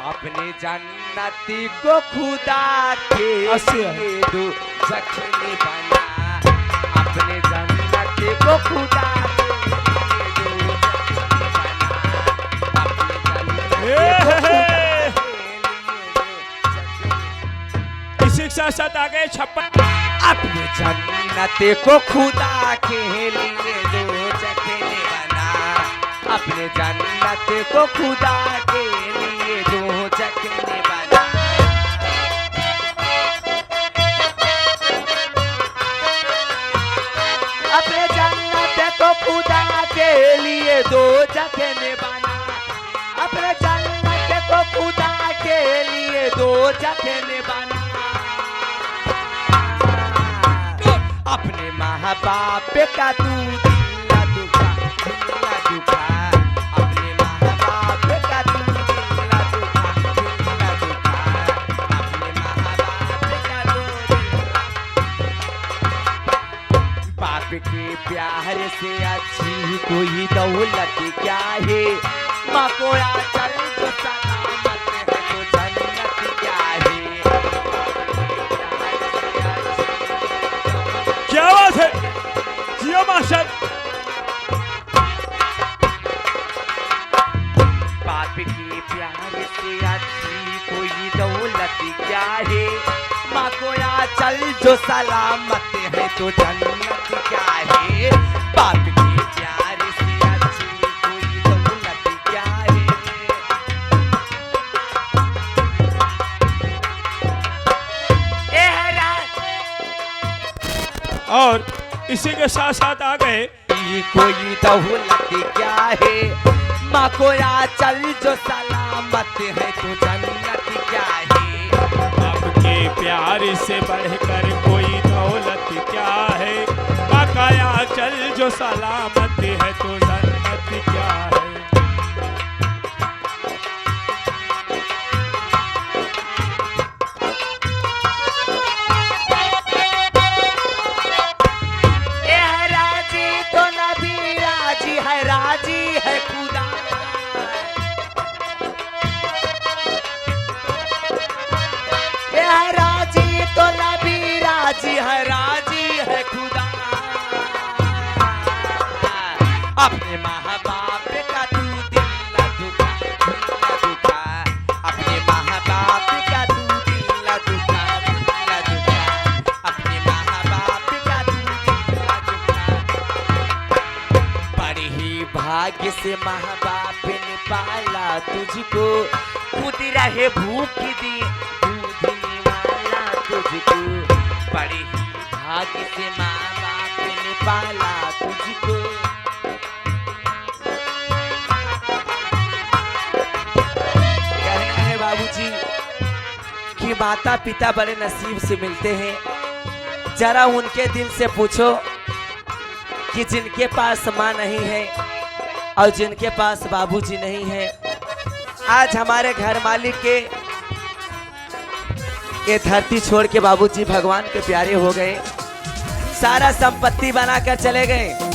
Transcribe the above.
अपने जन्नती को खुदा के लिए दो जख्म बना, अपने जन्नती को खुदा के लिए दो इसी के साथ साथ आगे 56 अपने जन्नती को खुदा के लिए दो जख्म बना, अपने जन्नत को खुदा के लिए दो जख्म बना। अपने जन्नत को खुदा के लिए दो जख्म बना, अपने जन्नत को खुदा के लिए दो जख्म बना। अपने माँ बाप का तू दिल दुखा, अपने माँ बाप का तू दिल दुखा, अपने माँ बाप का तू बाप के प्यार से अच्छी कोई दौलत क्या है, माँ को चल जो सलामत है तो जन्नत क्या है। क्या बात है जियो मास्टर। बाप के प्यार से अच्छी कोई दौलत क्या है, माँ को चल जो सलामत है तो जन्नत क्या है। बाप के प्यार से अच्छी कोई दौलत क्या है। और इसी के साथ साथ आ गए कोई दौलत क्या है, माँ को चल जो सलामत है तो जन्नत क्या है। आपके प्यार से बढ़कर कोई दौलत क्या है, बकाया चल जो सलामत है तो जन्नत क्या है। राजी है खुदा, राजी तो नबी राजी है खुदा। अपने माँ बाप का तू दिल दुखा, अपने माँ बाप का तू दिल दुखा, अपने माँ बाप का तू दिल दुखा। बड़े ही भाग्य से माँ बाप ने पाला तुझको, खुद रहे भूख दी दूध निवाला तुझको। बड़े ही भाग्य से माँ बाप ने पाला तुझको। कहना है बाबूजी कि माता पिता बड़े नसीब से मिलते हैं। जरा उनके दिल से पूछो कि जिनके पास माँ नहीं है और जिनके पास बाबूजी नहीं है, आज हमारे घर मालिक के ये धरती छोड़ के बाबूजी भगवान के प्यारे हो गए, सारा संपत्ति बनाकर चले गए।